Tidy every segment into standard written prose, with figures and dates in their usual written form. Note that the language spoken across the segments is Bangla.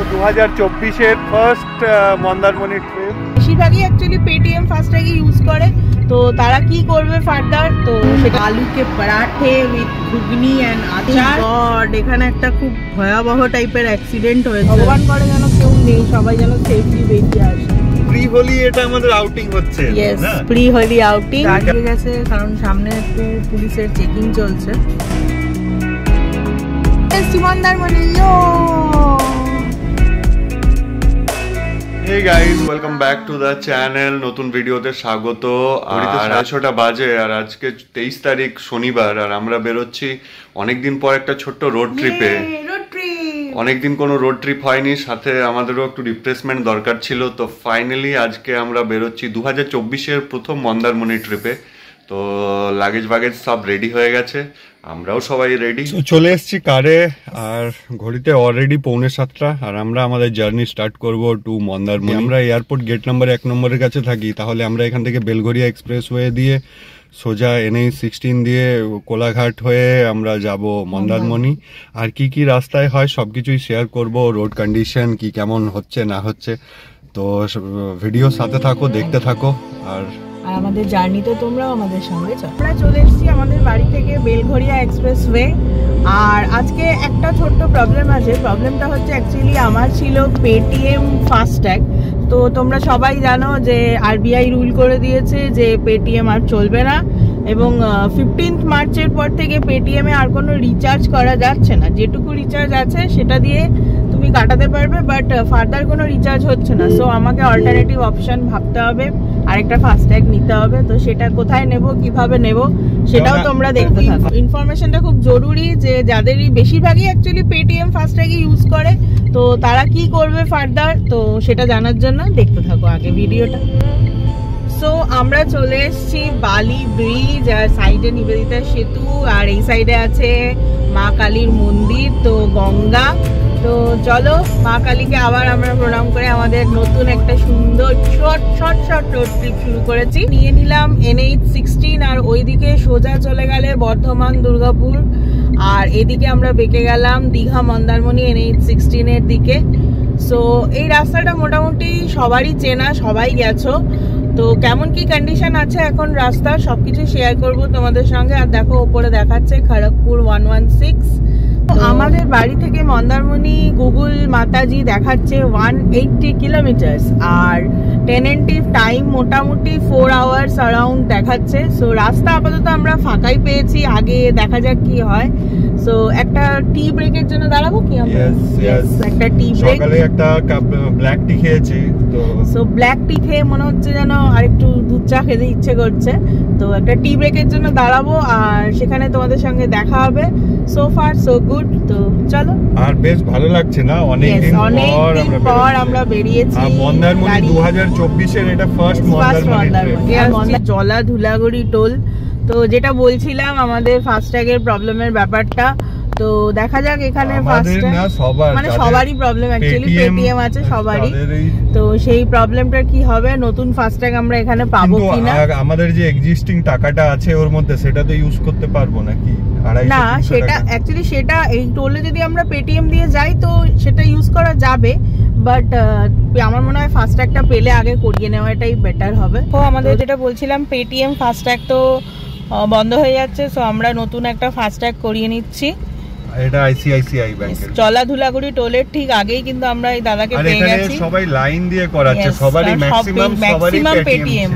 তো 2024-এর ফার্স্ট মন্দারমণি ট্রিপ। বেশিরভাগই অ্যাকচুয়ালি পেটিএম ফাস্ট্যাগই ইউজ করে, তো তারা কি করবে ফার্দার, তো সেটা আলুকে পরাঠে উইথ ঘুগনি অ্যান্ড আচার। গড, এখানে একটা খুব ভয়াবহ টাইপের অ্যাক্সিডেন্ট হয়েছে। ভগবান করে যেন কেউ নেই, সবাই যেন সেফলি বেরিয়ে আসে। প্রি হোলি এটা আমাদের আউটিং হচ্ছে। ইয়েস, প্রি হোলি আউটিং দাঁড়িয়ে গেছে কারণ সামনে একটু পুলিশের চেকিং চলছে। Mandarmani. Hey guys, welcome back to the channel. নতুন ভিডিওতে স্বাগত। আর 6:30 বাজে আর আজকে 23 তারিখ শনিবার, আর আমরা বেরোচ্ছি অনেকদিন পর একটা ছোট্ট রোড ট্রিপে। অনেকদিন কোনো রোড ট্রিপ হয়নি, সাথে আমাদেরও একটু রিফ্রেশমেন্ট দরকার ছিল। তো ফাইনালি আজকে আমরা বেরোচ্ছি 2024-এর প্রথম মন্দারমণি ট্রিপে। তো লাগেজ বাগেজ সব রেডি হয়ে গেছে, আমরাও সবাই রেডি। চলে এসেছি কারে, আর ঘড়িতে অলরেডি 6:45, আর আমরা আমাদের জার্নি স্টার্ট করব টু মন্দারমণি। আমরা এয়ারপোর্ট গেট নাম্বার 1 নম্বরের কাছে থাকি, তাহলে আমরা এখান থেকে বেলঘরিয়া এক্সপ্রেসওয়ে দিয়ে সোজা NH-16 দিয়ে কোলাঘাট হয়ে আমরা যাব মন্দারমণি। আর কি কি রাস্তায় হয় সবকিছুই শেয়ার করব, রোড কন্ডিশন কি কেমন হচ্ছে না হচ্ছে। তো ভিডিও সাথে থাকো, দেখতে থাকো। আর আমাদের জার্নিতে তোমরাও আমাদের সঙ্গে চলো। আমরা চলে এসেছি আমাদের বাড়ি থেকে বেলঘরিয়া এক্সপ্রেসওয়ে। আর আজকে একটা ছোট্ট প্রবলেম আছে। প্রবলেমটা হচ্ছে অ্যাকচুয়ালি আমার ছিল পেটিএম ফাস্ট্যাগ। তো তোমরা সবাই জানো যে RBI রুল করে দিয়েছে যে পেটিএম আর চলবে না, এবং 15 মার্চের পর থেকে পেটিএমে আর কোনো রিচার্জ করা যাচ্ছে না। যেটুকু রিচার্জ আছে সেটা দিয়ে তুমি কাটাতে পারবে, বাট ফার্দার কোনো রিচার্জ হচ্ছে না। সো আমাকে অল্টারনেটিভ অপশন ভাবতে হবে, আরেকটা ফাস্ট্যাগ নিতে হবে। তো সেটা কোথায় নেব, কিভাবে নেব, সেটাও তোমরা দেখতে থাকো। ইনফরমেশনটা খুব জরুরি, যে যাদেরই বেশিরভাগই অ্যাকচুয়ালি পেটিএম ফাস্ট্যাগই ইউজ করে, তো তারা কি করবে ফার্দার, তো সেটা জানার জন্য দেখতে থাকো আগে ভিডিওটা। সো আমরা চলে এসেছি বালি ব্রিজ, আর সাইডে নিবেদিতা সেতু, আর এই সাইডে আছে মা কালীর মন্দির, তো গঙ্গা। তো চলো মা কালীকে আবার আমরা প্রণাম করে আমাদের নতুন একটা সুন্দর শর্ট রোড ট্রিপ শুরু করেছি। নিয়ে নিলাম NH-16, আর ওইদিকে সোজা চলে গেলে বর্ধমান দুর্গাপুর, আর এদিকে আমরা বেঁকে গেলাম দীঘা মন্দারমণি NH-16 এর দিকে। সো এই রাস্তাটা মোটামুটি সবারই চেনা, সবাই গেছো। তো কেমন কি কন্ডিশন আছে এখন রাস্তা, সবকিছু শেয়ার করব তোমাদের সঙ্গে। আর দেখো ওপরে দেখাচ্ছে খড়গপুর 116। আমাদের বাড়ি থেকে মন্দারমণি গুগল মাতাজি দেখাচ্ছে 180 কিলোমিটার্স, আর টেনেন্টিভ টাইম মোটামুটি 4 আওয়ার্স অ্যারাউন্ড দেখাচ্ছে। সো রাস্তা আপাতত আমরা ফাঁকাই পেয়েছি, আগে দেখা যাক কি হয়। সো একটা টি ব্রেকের জন্য দাঁড়াবো কি আমরা? একটা টি ব্রেক, সকালে একটা ব্ল্যাক টি খেয়েছি, তো সো ব্ল্যাক টি খেয়ে মনে হচ্ছে যেন আরেকটু দুধ চা খেতে ইচ্ছে করছে। তো একটা টি ব্রেকের জন্য দাঁড়াবো, আর সেখানে তোমাদের সঙ্গে দেখা হবে। So far so good. তো চলো। আর বেশ ভালো লাগছে না, অনেকদিন পর আমরা বেরিয়েছি। মন্দারমণি 2024-এর এটা ফার্স্ট মন্দারমণি। জলা ধুলাগড়ি টোল। তো যেটা বলছিলাম আমাদের ফাস্ট্যাগের প্রবলেমের ব্যাপারটা, তো দেখা যাক এখানে ফাস্ট্যাগ মানে সবারই প্রবলেম, অ্যাকচুয়ালি পেটিএম আছে সবারই। তো সেই প্রবলেমটা কি হবে, নতুন ফাস্ট্যাগ আমরা এখানে পাবো কিনা। আমাদের যে এক্সিস্টিং টাকাটা আছে ওর মধ্যে, সেটা তো ইউজ করতে পারবো নাকি? না, সেটা অ্যাকচুয়ালি সেটা এই টোলে যদি আমরা পেটিএম দিয়ে যাই তো সেটা ইউজ করা যাবে, বাট আমার মনে হয় ফাস্ট্যাগটা পেলে আগে করিয়ে নেওয়াটাই বেটার হবে। তো আমাদের যেটা বলছিলাম পেটিএম ফাস্ট্যাগ তো বন্ধ হয়ে যাচ্ছে, সো আমরা নতুন একটা ফাস্ট্যাগ করিয়ে নিচ্ছি। এটা ICICI ব্যাংকের চলা ধুলাগুড়ি টোলের ঠিক আগেই কিন্তু আমরা এই দাদাকে পেয়ে গেছি। সবাই লাইন দিয়ে করাচ্ছে, সবারই ম্যাক্সিমাম পেটিএম।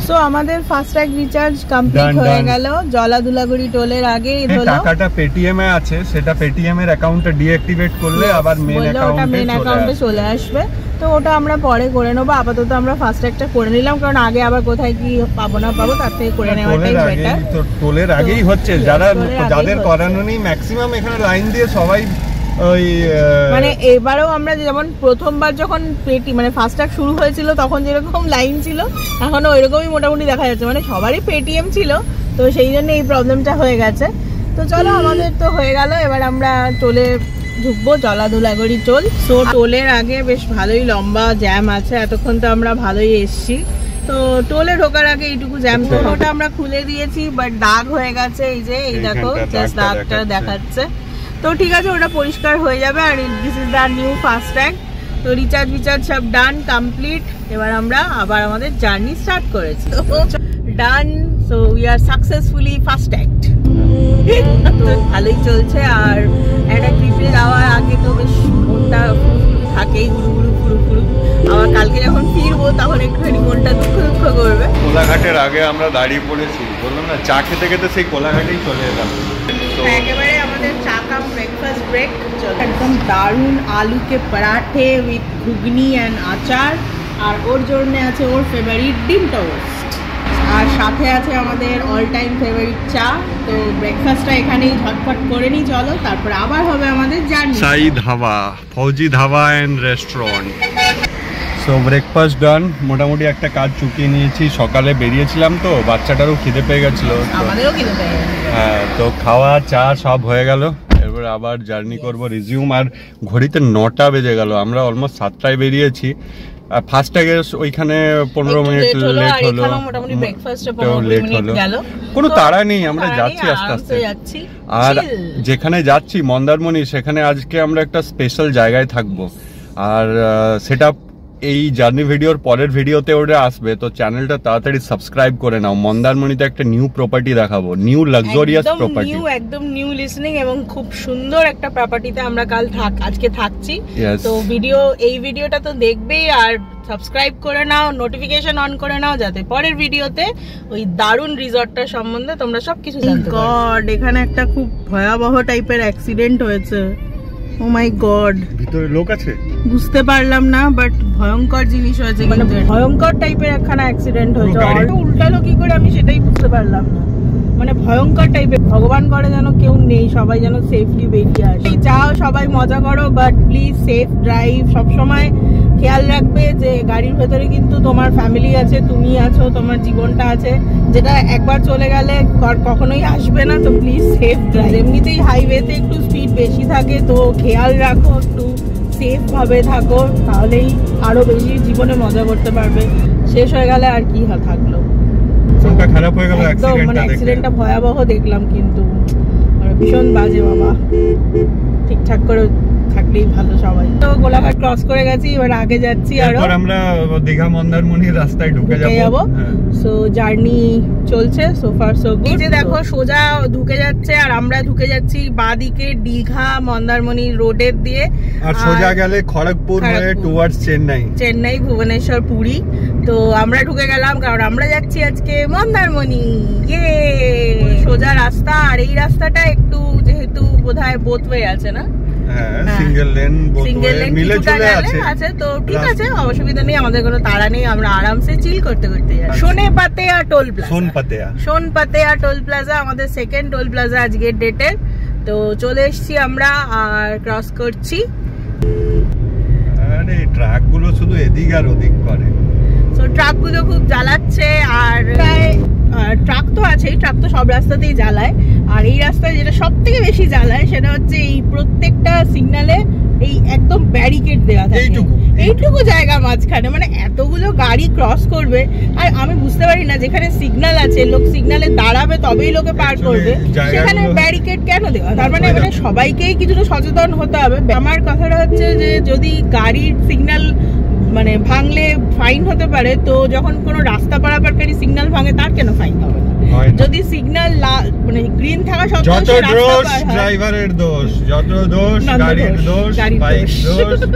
সো আমাদের ফাস্ট্যাগ রিচার্জ কমপ্লিট হয়ে গেল জলা ধুলাগড়ি টোলের আগে। টাকাটা পেটিএম এ আছে, সেটা পেটিএম এর অ্যাকাউন্টে ডিঅ্যাক্টিভেট করলে আবার মেইন অ্যাকাউন্টে চলে আসবে। তো ওটা আমরা পরে করে নেবো, আপাতত আমরা ফাস্ট্যাগটা করে নিলাম, কারণ আগে আবার কোথায় কি পাবো না পাবো তার থেকে করে নেওয়াটাই বেটার। তো টোলের আগেই হচ্ছে, যাদের করানো নেই ম্যাক্সিমাম এখানে লাইন দিয়ে সবাই মানে এবারেও আমরা যেমন প্রথমবার যখন মানে ফাস্ট্যাগ শুরু হয়েছিল তখন যেরকম লাইন ছিল, এখনো ওইরকমই মোটামুটি দেখা যাচ্ছে। মানে সবারই পেটিএম ছিল, তো সেই জন্য এই প্রবলেমটা হয়ে গেছে। তো চলো আমাদের তো হয়ে গেল, এবার আমরা টোলে ঢুকবো, জলা ধুলাগড়ি টোল। সো টোলের আগে বেশ ভালোই লম্বা জ্যাম আছে, এতক্ষণ তো আমরা ভালোই এসছি। তো টোলে ঢোকার আগে এইটুকু জ্যাম, তো ওটা আমরা খুলে দিয়েছি, বাট দাগ হয়ে গেছে, এই যে এই দেখো জাস্ট দাগটা দেখাচ্ছে। তো তো ঠিক আছে, ওটা পরিষ্কার হয়ে যাবে। আর this is the new FASTag. তো রিচার্জ সব ডান, কমপ্লিট। এবার আমরা আবার আমাদের জার্নি স্টার্ট করেছি। Done. So we are successfully FASTagged. তো ভালোই চলছে। আর একটা ট্রিপে যাওয়ার আগে তো বেশ মনটা থাকেই ফুরু। আবার কালকে যখন ফিরবো তখন একটুখানি মনটা দুঃখ করবে। কোলাঘাটের আগে আমরা দাঁড়িয়ে পড়েছি, বললাম না, চা খেতে খেতে সেই কোলাঘাটেই চলে এলাম। একেবারে আমাদের চা কাম ব্রেকফাস্ট ব্রেক। একদম দারুণ আলুকে পরাঠে উইথ ঘুগনি অ্যান্ড আচার। আর ওর জন্য আছে ওর ফেভারিট ডিম টোস্ট। আর সাথে আছে আমাদের অল টাইম ফেভারিট চা। তো ব্রেকফাস্টটা এখানেই ঝটপট করে নিই, চলো। তারপর আবার হবে আমাদের journey. Sai dhaba, Fauji dhaba and restaurant. So breakfast done. মোটামুটি একটা কাজ চুকিয়ে নিয়েছি। সকালে বেরিয়েছিলাম তো, বাচ্চাটারও খিদে পেয়ে গেছিলো, আমাদেরও খিদে পেয়ে গেছে। হ্যাঁ, তো খাওয়া চা সব হয়ে গেল। এরপর আবার জার্নি করব রিজিউম। আর ঘড়িতে 9টা বেজে গেল, আমরা অলমোস্ট 7টায় বেরিয়েছি। ফার্স্টে ওইখানে 15 মিনিট লেট হলো, কোনো তাড়া নেই, আমরা যাচ্ছি আস্তে আস্তে। আর যেখানে যাচ্ছি মন্দারমণি, সেখানে আজকে আমরা একটা স্পেশাল জায়গায় থাকবো। আর সেটা এই জার্নি ভিডিওর পরের ভিডিওতে ওটা আসবে। তো চ্যানেলটা তাড়াতাড়ি সাবস্ক্রাইব করে নাও। মন্দারমণিতে একটা নিউ প্রপার্টি দেখাবো, নিউ লাক্সারিয়াস প্রপার্টি, একদম নিউ লিসনিং এবং খুব সুন্দর একটা প্রপার্টিতে আমরা আজকে থাকছি। তো এই ভিডিওটা তো দেখবেই, আর সাবস্ক্রাইব করে নাও, নোটিফিকেশন অন করে নাও, যাতে পরের ভিডিওতে ওই দারুণ রিসর্টটার সম্বন্ধে তোমরা সবকিছু জানতে পারো। গড, এখানে একটা খুব ভয়াবহ টাইপের অ্যাক্সিডেন্ট হয়েছে। ও মাই গড, ভিতরে লোক আছে বুঝতে পারলাম না, বাট ভয়ঙ্কর জিনিস হয়েছে। মানে ভয়ঙ্কর টাইপের একখানা অ্যাক্সিডেন্ট হয়েছে। উল্টালো কি করে আমি সেটাই বুঝতে পারলাম না। মানে ভয়ঙ্কর টাইপের। ভগবান করে যেন কেউ নেই, সবাই যেন সেফলি বেরিয়ে আসে। চাও সবাই মজা করো, বাট প্লিজ সেফ ড্রাইভ। সবসময় খেয়াল রাখবে যে গাড়ির ভেতরে কিন্তু তোমার ফ্যামিলি আছে, তুমি আছো, তোমার জীবনটা আছে, যেটা একবার চলে গেলে কখনোই আসবে না। তো প্লিজ সেফ ড্রাইভ। এমনিতেই হাইওয়েতে একটু স্পিড বেশি থাকে, তো খেয়াল রাখো, একটু সেফ ভাবে থাকো, তাহলেই আরো বেশি জীবনে মজা করতে পারবে। শেষ হয়ে গেলে আর কি থাকলো। খারাপ হয়ে গেল, অ্যাক্সিডেন্টটা ভয়াবহ দেখলাম, কিন্তু ভীষণ বাজে বাবা। ঠিকঠাক করে থাকলেই ভালো সবাই। তো গোলাঘাট ক্রস করে গেছি, এবার আগে যাচ্ছি। আর আমরা দীঘা মন্দারমণি রাস্তায় ঢুকে যাব। সো জার্নি চলছে, সো ফার সো গুড। এই যে দেখো সোজা ঢুকে যাচ্ছে, আর আমরা ঢুকে যাচ্ছি বাঁদিকে দীঘা মন্দারমণি রোডের দিয়ে। আর সোজা গেলে খড়গপুর হয়ে টুয়ার্ডস চেন্নাই, ভুবনেশ্বর, পুরী। তো আমরা ঢুকে গেলাম, কারণ আমরা যাচ্ছি আজকে মন্দারমণি। সোজা রাস্তা। আর এই রাস্তাটা একটু যেহেতু বোধহয় বোথ ওয়ে আছে না, সিঙ্গেল লেন মিলে চলে আছে, তো ঠিক আছে, অসুবিধা নেই, আমাদের কোনো তাড়া নেই, আমরা আরামসে চিল করতে যাচ্ছি। সোনপাতেয়া টোল প্লাজা, সোনপাতেয়া টোল প্লাজা আমাদের সেকেন্ড টোল প্লাজা আজকের ডেটের। তো চলে এসেছি আমরা, আর ক্রস করছি। আরে ট্রাক গুলো শুধু এদিক আর ওদিক করে, তো ট্রাক গুলো খুব জ্বালাচ্ছে। আর ট্রাক তো আছেই, ট্রাক তো সব রাস্তাতেই জ্বালায়। আর এই রাস্তায় যেটা সব থেকে বেশি জ্বালায় সেটা হচ্ছে এই প্রত্যেকটা সিগনালে এই একদম ব্যারিকেড দেওয়া থাকে, এইটুকু জায়গা মাঝখানে, মানে এতগুলো গাড়ি ক্রস করবে। আর আমি বুঝতে পারি না, যেখানে সিগন্যাল আছে, লোক সিগন্যালে দাঁড়াবে তবেই লোকে পার করবে, সেখানে ব্যারিকেড কেন দেওয়া? তার মানে সবাইকেই কিছুটা সচেতন হতে হবে। আমার কথাটা হচ্ছে যে যদি গাড়ির সিগন্যাল মানে ভাঙলে ফাইন হতে পারে, তো যখন কোনো রাস্তা পারাপারকারী সিগন্যাল ভাঙে তার কেন ফাইন হবে না? যদি সিগন্যাল মানে গ্রিন থাকা সত্ত্বেও ড্রাইভারের দোষ, যত দোষ গাড়ির দোষ,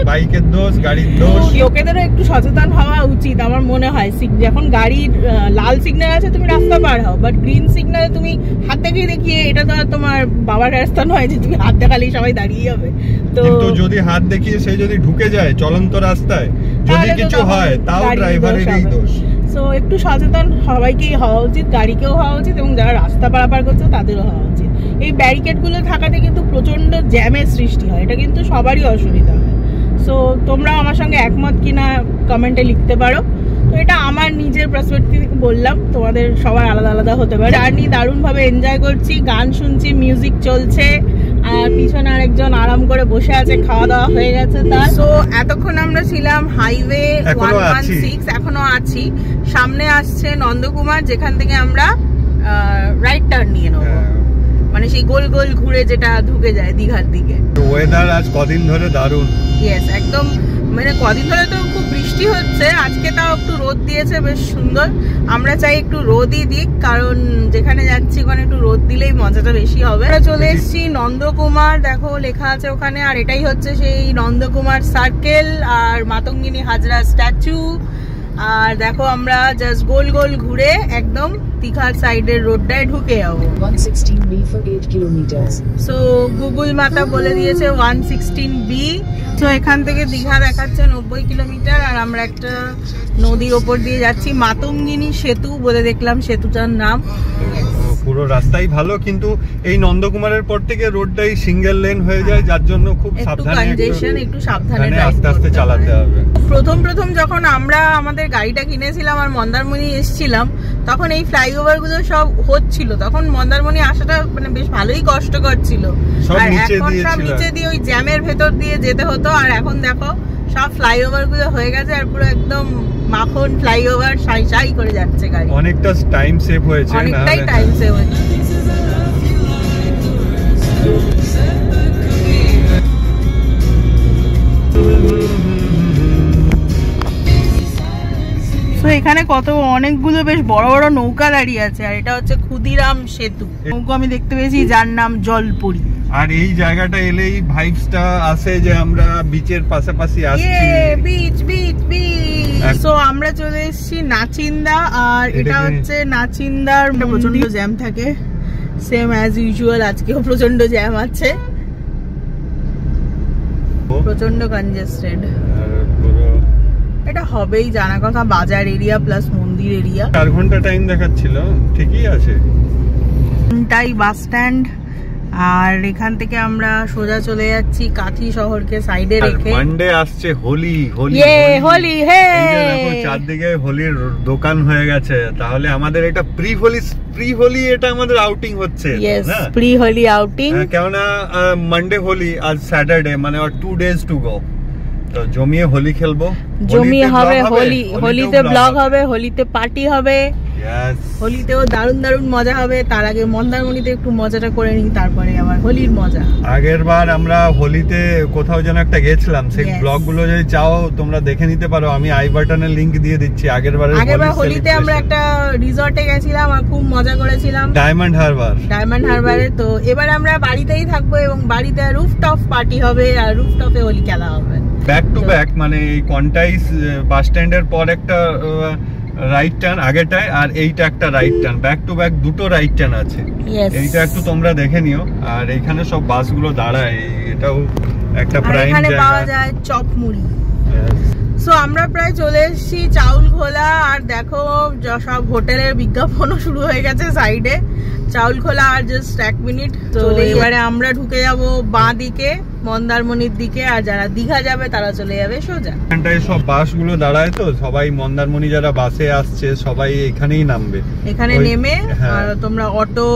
বাইকের দোষ, গাড়ির দোষ। লোকেদেরও একটু সচেতন হওয়া উচিত আমার মনে হয়। যখন গাড়ির লাল সিগন্যাল আছে তুমি রাস্তা পার হও, বাট গ্রিন সিগন্যালে তুমি হাত দেখিয়ে এটা তো তোমার বাবার রাস্তা নয় যে তুমি হাত দেখালেই সবাই দাঁড়িয়ে যাবে। তো যদি হাত দেখিয়ে সে যদি ঢুকে যায় চলন্ত রাস্তায়, যদি কিছু হয় তাও ড্রাইভারেরই দোষ। সো একটু সচেতন সবাইকেই হওয়া উচিত, গাড়িকেও হওয়া উচিত, এবং যারা রাস্তা পারাপার করছে তাদেরও হওয়া উচিত। এই ব্যারিকেডগুলো থাকাতে কিন্তু প্রচন্ড জ্যামের সৃষ্টি হয়, এটা কিন্তু সবারই অসুবিধা হয়। সো তোমরাও আমার সঙ্গে একমত কিনা কমেন্টে লিখতে পারো। তো এটা আমার নিজের পার্সপেক্টিভ থেকে বললাম, তোমাদের সবার আলাদা আলাদা হতে পারে। জার্নি দারুণভাবে এনজয় করছি, গান শুনছি, মিউজিক চলছে, আর পিছনে আরেকজন আরাম করে বসে আছে, খাওয়া দাওয়া হয়ে গেছে তার। সো এতক্ষণ আমরা ছিলাম হাইওয়ে 116, এখনো আছি। সামনে আসছে নন্দকুমার, যেখান থেকে আমরা রাইট টার্ন নিয়ে নেবো। মানে সেই গোল গোল ঘুরে যেটা ঢুকে যায় দীঘার দিকে। ওয়েদার আজ কদিন ধরে দারুণ। ইয়েস, একদম মানে কদিন ধরে তো খুব বৃষ্টি হচ্ছে, আজকে তাও একটু রোদ দিয়েছে, বেশ সুন্দর। আমরা চাই একটু রোদই দিক, কারণ যেখানে যাচ্ছি ওখানে একটু রোদ দিলেই মজাটা বেশি হবে। আমরা চলে এসেছি নন্দকুমার, দেখো লেখা আছে ওখানে, আর এটাই হচ্ছে সেই নন্দকুমার সার্কেল আর মাতঙ্গিনী হাজরা স্ট্যাচু। আর দেখো আমরা জাস্ট গোল গোল ঘুরে একদম দীঘার সাইডের রোডটায় ঢুকে যাবো। 116B for 8 kilometers. So Google মাতা বলে দিয়েছে 116B। তো এখান থেকে দীঘা দেখাচ্ছে 90 কিলোমিটার, আর আমরা একটা নদীর ওপর দিয়ে যাচ্ছি, মাতঙ্গিনী সেতু বলে দেখলাম সেতুটার নাম। পুরো রাস্তাই ভালো, কিন্তু এই নন্দকুমারের পর থেকে রোডটাই সিঙ্গেল লেন হয়ে যায়, যার জন্য খুব সাবধানে একটু সাবধানে আস্তে আস্তে চালাতে হবে। প্রথম যখন আমরা আমাদের গাড়িটা কিনেছিলাম আর মন্দারমণি এসেছিলাম, তখন এই ফ্লাইওভার গুলো সব হচ্ছিল, তখন মন্দারমণি আসাটা মানে বেশ ভালোই কষ্টকর ছিল। আর এখন সব নিচে দিয়ে ওই জ্যামের ভেতর দিয়ে যেতে হতো, আর এখন দেখো সব ফ্লাইওভার গুলো হয়ে গেছে, আর পুরো একদম মাখন ফ্লাইওভার সাই করে যাচ্ছে গাড়ি। অনেকটা টাইম সেভ হয়েছে, অনেকটাই টাইম সেভ হয়েছে। তো এখানে অনেকগুলো বেশ বড় বড় নৌকা দাঁড়িয়ে আছে, আর এটা হচ্ছে ক্ষুদিরাম সেতু নৌকা আমি দেখতে পেয়েছি, যার নাম জলপুরি। আর এই জায়গাটা এলেই ভাইবসটা আসে যে আমরা বিচের পাশাপাশি আসছি। Beach beach beach. সো আমরা চলে এসেছি নাচিন্দা, আর এটা হচ্ছে নাচিন্দার প্রচন্ড জ্যাম থাকে, সেম অ্যাজ ইউজুয়াল আজকেও প্রচন্ড জ্যাম আছে, প্রচন্ড কনজেস্টেড। এটা হবেই জানা কথা, বাজার এরিয়া প্লাস মন্দির এরিয়া। 4 ঘন্টা টাইম দেখাচ্ছিল, ঠিকই আছে। তাই বাস স্ট্যান্ড, আর এখান থেকে আমরা সোজা চলে যাচ্ছি কাথি শহরকে সাইডে রেখে। মানডে আসছে, হোলি হোলি হোলি হে, দেখো চারদিকে হোলির দোকান হয়ে গেছে। তাহলে আমাদের এটা প্রি হোলি এটা আমাদের আউটিং হচ্ছে না, প্রি হোলি আউটিং। কেননা মানডে হোলি, আজ স্যাটারডে, মানে 2 days to go। তো জমিয়ে হোলি খেলবো, জমিয়ে হবে হোলি, হোলিতে ব্লগ হবে, হোলিতে পার্টি হবে, হোলিতেও দারুণ দারুণ মজা হবে। তার আগে মন্দারমণিতে একটু মজাটা করে নিই, তারপরে আবার হোলির মজা। আগের বার আমরা হোলিতে কোথাও যেন একটা গেছিলাম, সেই ব্লগ গুলো যদি চাও তোমরা দেখে নিতে পারো, আমি আই বাটনের লিংক দিয়ে দিচ্ছি। আগের বার হোলিতে আমরা একটা রিসর্টে গেছিলাম আর খুব মজা করেছিলাম, ডায়মন্ড হারবারে। তো এবার আমরা বাড়িতেই থাকবো, এবং বাড়িতে রুফটপ পার্টি হবে, আর রুফটপে হোলি খেলা হবে ব্যাক টু ব্যাক। মানে এই কন্টাইস বাস স্ট্যান্ডের পর একটা রাইট টার্ন আগেটায়, আর এইটা একটা right turn, back to back দুটো রাইট টার্ন আছে। এইটা একটু তোমরা দেখে নিও। আর এইখানে সব বাসগুলো দাঁড়ায়, এটাও একটা প্রাইম জায়গা। পাওয়া যায় চপ মুড়ি। সো আমরা প্রায় চলে এসেছি চাউল খোলা, আর দেখো সব হোটেলের বিজ্ঞাপনও শুরু হয়ে গেছে সাইডে। চাউল খোলা আর জাস্ট 1 মিনিট। তো এবারে আমরা ঢুকে যাব বাঁ দিকে মন্দারমণির দিকে, আর যারা দীঘা যাবে তারা চলে যাবে সোজা। এখানটায় সব বাসগুলো দাঁড়ায়, তো সবাই মন্দারমণি যারা বাসে আসছে সবাই এখানেই নামবে। এখানে নেমে আর তোমরা অটো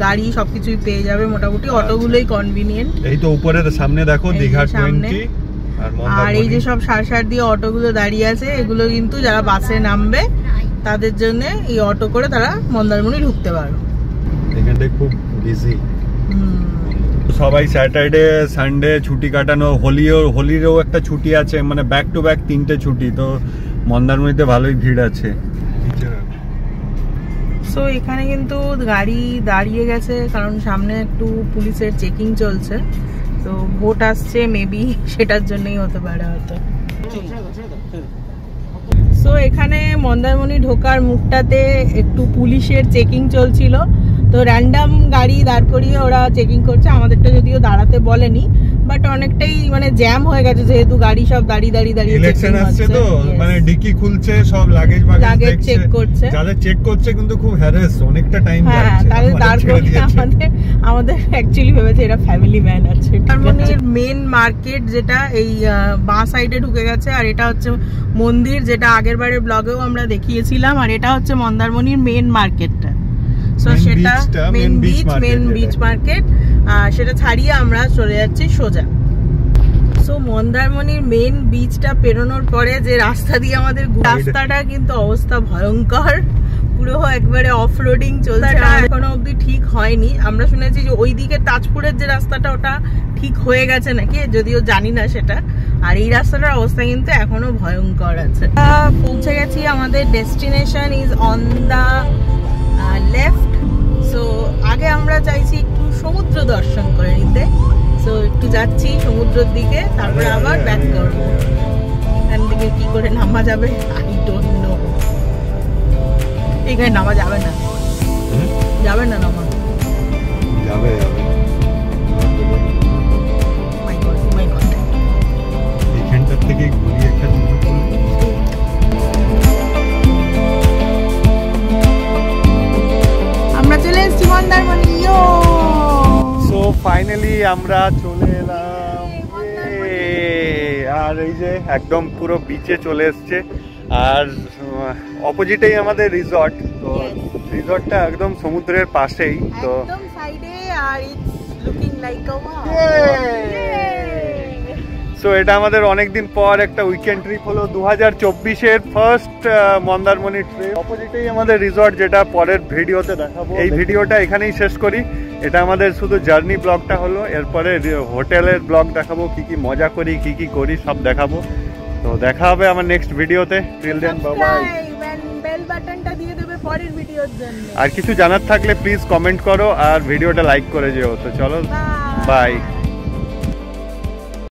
গাড়ি সবকিছুই পেয়ে যাবে মোটামুটি, অটোগুলোই কনভিনিয়েন্ট। এই তো উপরে সামনে দেখো দীঘা 20। আর এই যে সব সার দিয়ে অটোগুলো দাঁড়িয়ে আছে, এগুলো কিন্তু যারা বাসে নামবে তাদের জন্য এই অটো করে তারা মন্দারমণি ঢুকতে পারো। এখানটায় খুব বিজি, সবাই স্যাটারডে সানডে ছুটি কাটানো, হোলিরও একটা ছুটি আছে, মানে ব্যাক টু ব্যাক 3টে ছুটি। তো মন্দারমণিতে ভালোই ভিড় আছে। সো এখানে কিন্তু গাড়ি দাঁড়িয়ে গেছে, কারণ সামনে একটু পুলিশের চেকিং চলছে, তো ভোট আসছে মেবি, সেটার জন্যই হতে পারে হয়তো। সো এখানে মন্দারমণি ঢোকার মুখটাতে একটু পুলিশের চেকিং চলছিল, তো র্যান্ডাম গাড়ি দাঁড় করিয়ে ওরা চেকিং করছে। আমাদেরটা যদিও দাঁড়াতে বলেনি, বাট অনেকটাই মানে জ্যাম হয়ে গেছে, যেহেতু গাড়ি সব দাঁড়িয়ে ইলেকশন আসছে, তো মানে ডিকি খুলছে, সব লাগেজ চেক করছে। যারা চেক করছে কিন্তু খুব হ্যারাস, অনেকটা টাইম যাচ্ছে। তাহলে দাঁড় করিয়ে আমাদের অ্যাকচুয়ালি ভেবেছে এটা ফ্যামিলি ম্যান আছে। মন্দারমণির মেন মার্কেট যেটা এই বাঁ সাইডে ঢুকে গেছে, আর এটা হচ্ছে মন্দির, যেটা আগের বারের ব্লগেও আমরা দেখিয়েছিলাম। আর এটা হচ্ছে মন্দারমণির মেন মার্কেটটা। সো সেটা মেন বিচ মার্কেট, সেটা ছাড়িয়ে আমরা চলে যাচ্ছি সোজা। সো মন্দারমণির মেন বিচটা পেরোনোর পরে যে রাস্তা দিয়ে আমাদের রাস্তাটা কিন্তু অবস্থা ভয়ঙ্কর, পুরো একবারে অফ রোডিং চলছে, এখনো অবধি ঠিক হয়নি। আমরা শুনেছি যে ওইদিকে তাজপুরের যে রাস্তাটা ওটা ঠিক হয়ে গেছে নাকি, যদিও জানি না সেটা। আর এই রাস্তাটার অবস্থা কিন্তু এখনো ভয়ঙ্কর আছে। পৌঁছে গেছি, আমাদের destination is on the left. So আগে আমরা চাইছি একটু সমুদ্র দর্শন করে নিতে, সো একটু যাচ্ছি সমুদ্রের দিকে, তারপরে আবার ব্যাক করবো। এখান থেকে কি করে নামা যাবে আই ডোন্ট নো। এখানে নামা যাবে না, যাবে না নামা যাবে যাবে। মাই গড মাই গড। এখানটার থেকে ঘুরি একটা আমরা চলে এসেছি মন্দারমণি। সো ফাইনালি আমরা চলে এলাম, আর এই যে একদম পুরো বিচে চলে এসছে, আর অপোজিটেই আমাদের রিসর্ট। তো রিসর্টটা একদম সমুদ্রের পাশেই, তো একদম সাইডে, আর it's looking like a wow. So এটা আমাদের অনেকদিন পর একটা উইকেন্ড ট্রিপ হলো, 2024-এর ফার্স্ট মন্দারমণি ট্রিপ। অপোজিটেই আমাদের রিসর্ট, যেটা পরের ভিডিওতে দেখাবো। এই ভিডিওটা এখানেই শেষ করি। এটা আমাদের শুধু জার্নি ব্লগটা হলো, এরপরে হোটেলের ব্লগ দেখাবো, কি কি মজা করি কি কি করি সব দেখাবো। তো দেখা হবে আমার নেক্সট ভিডিওতে। Till then bye bye. Bell বাটনটা দিয়ে দেবে পরের ভিডিওর জন্য। আর কিছু জানার থাকলে প্লিজ কমেন্ট করো, আর ভিডিওটা লাইক করে যেও। তো চলো, বাই।